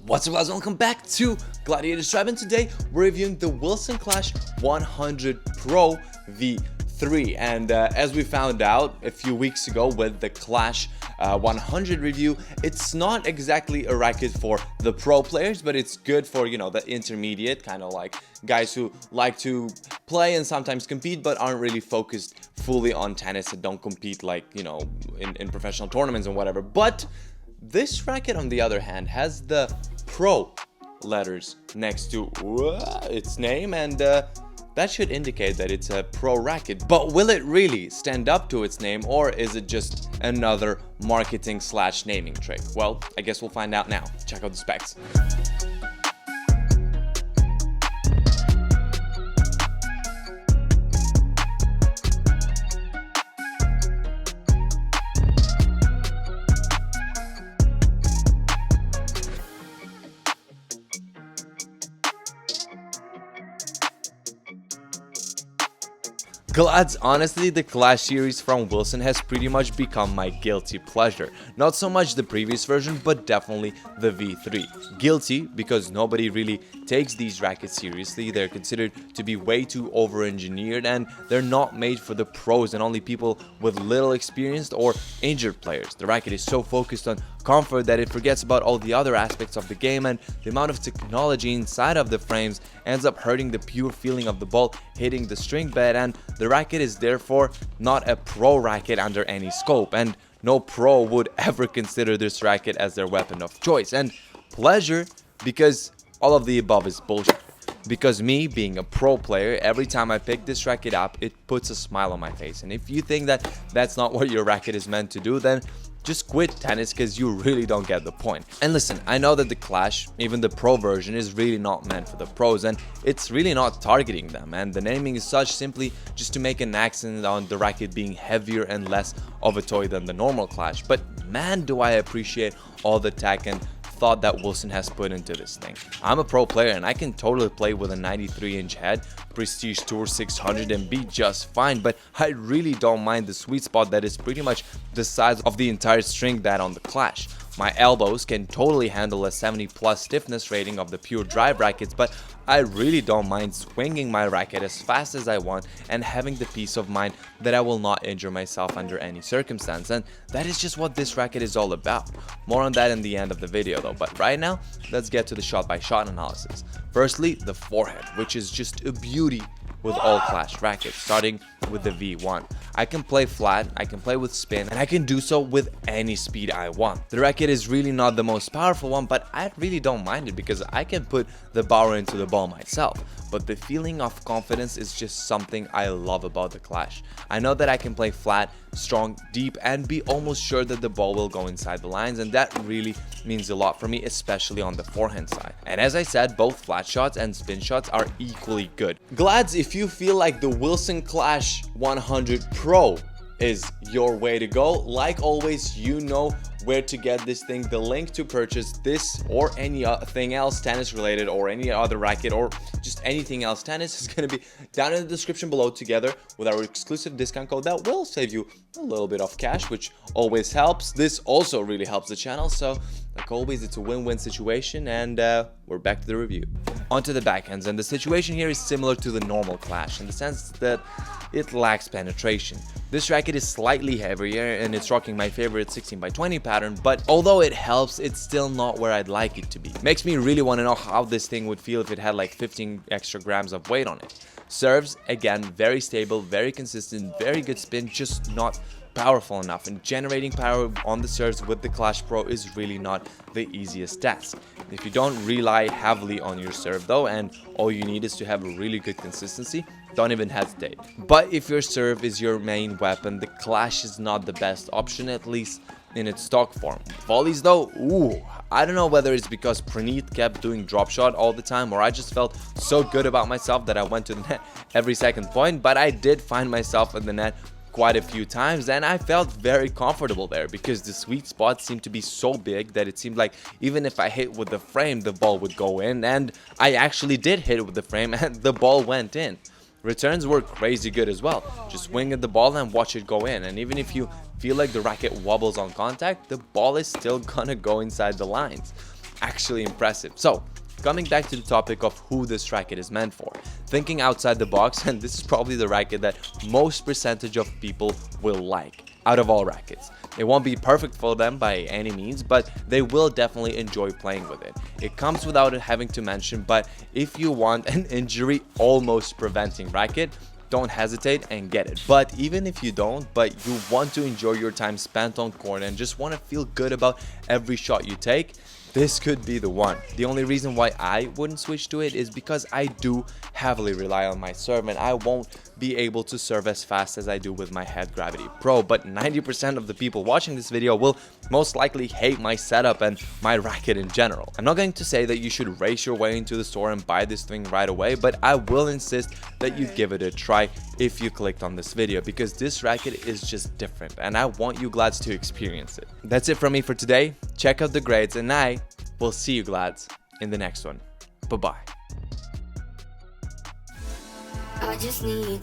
What's up guys, welcome back to Gladiators. And today we're reviewing the Wilson Clash 100 Pro V3, and as we found out a few weeks ago with the Clash 100 review, it's not exactly a racket for the pro players, but it's good for, you know, the intermediate, kind of like guys who like to play and sometimes compete but aren't really focused fully on tennis and don't compete like, you know, in professional tournaments and whatever. But this racket, on the other hand, has the Pro letters next to its name, and that should indicate that it's a pro racket. But will it really stand up to its name, or is it just another marketing / naming trick? Well, I guess we'll find out now. Check out the specs. Glads, honestly, the Clash series from Wilson has pretty much become my guilty pleasure. Not so much the previous version, but definitely the V3. Guilty because nobody really takes these rackets seriously. They're considered to be way too over-engineered, and they're not made for the pros and only people with little experienced or injured players. The racket is so focused on comfort that it forgets about all the other aspects of the game, and the amount of technology inside of the frames ends up hurting the pure feeling of the ball hitting the string bed, and the racket is therefore not a pro racket under any scope, and no pro would ever consider this racket as their weapon of choice. And pleasure because all of the above is bullshit. Because me, being a pro player, every time I pick this racket up, it puts a smile on my face. And if you think that that's not what your racket is meant to do, then just quit tennis, because you really don't get the point. And listen, I know that the Clash, even the pro version, is really not meant for the pros, and it's really not targeting them, and the naming is such simply just to make an accent on the racket being heavier and less of a toy than the normal Clash. But man, do I appreciate all the tech and thought that Wilson has put into this thing. I'm a pro player and I can totally play with a 93-inch head, Prestige Tour 600, and be just fine, but I really don't mind the sweet spot that is pretty much the size of the entire string bed on the Clash. My elbows can totally handle a 70+ stiffness rating of the pure drive rackets, but I really don't mind swinging my racket as fast as I want and having the peace of mind that I will not injure myself under any circumstance, and that is just what this racket is all about. More on that in the end of the video though, but right now, let's get to the shot-by-shot analysis. Firstly, the forehand, which is just a beauty with all Clash rackets, starting with the V1. I can play flat, I can play with spin, and I can do so with any speed I want. The racket is really not the most powerful one, but I really don't mind it because I can put the power into the ball myself. But the feeling of confidence is just something I love about the Clash. I know that I can play flat, strong, deep, and be almost sure that the ball will go inside the lines, and that really means a lot for me, especially on the forehand side. And as I said, both flat shots and spin shots are equally good. Glads, if you feel like the Wilson Clash 100 Pro is your way to go, like always, you know where to get this thing. The link to purchase this or anything else tennis related, or any other racket, or just anything else tennis, is going to be down in the description below, together with our exclusive discount code that will save you a little bit of cash, which always helps. This also really helps the channel, so like always, it's a win-win situation. And we're back to the review. Onto the backhands, and the situation here is similar to the normal Clash in the sense that it lacks penetration. This racket is slightly heavier and it's rocking my favorite 16x20 pattern, but although it helps, it's still not where I'd like it to be. Makes me really want to know how this thing would feel if it had like 15 extra grams of weight on it. Serves, again, very stable, very consistent, very good spin, just not powerful enough, and generating power on the serves with the Clash Pro is really not the easiest task. If you don't rely heavily on your serve though, and all you need is to have a really good consistency, don't even hesitate. But if your serve is your main weapon, the Clash is not the best option, at least in its stock form. Volleys though, ooh, I don't know whether it's because Praneeth kept doing drop shot all the time, or I just felt so good about myself that I went to the net every second point, but I did find myself in the net quite a few times, and I felt very comfortable there because the sweet spot seemed to be so big that it seemed like even if I hit with the frame, the ball would go in, and I actually did hit with the frame and the ball went in. Returns were crazy good as well. Just swing at the ball and watch it go in, and even if you feel like the racket wobbles on contact, the ball is still gonna go inside the lines. actually impressive. So, coming back to the topic of who this racket is meant for, thinking outside the box, and this is probably the racket that most percentage of people will like out of all rackets. It won't be perfect for them by any means, but they will definitely enjoy playing with it. It comes without having to mention, but if you want an injury almost preventing racket, don't hesitate and get it. But even if you don't, but you want to enjoy your time spent on court and just want to feel good about every shot you take, this could be the one. The only reason why I wouldn't switch to it is because I do heavily rely on my serve, and I won't be able to serve as fast as I do with my Head Gravity Pro. But 90% of the people watching this video will most likely hate my setup and my racket in general. I'm not going to say that you should race your way into the store and buy this thing right away, but I will insist that you give it a try if you clicked on this video, because this racket is just different and I want you Glads to experience it. That's it from me for today. Check out the grades and I will see you Glads in the next one. Bye-bye. I just need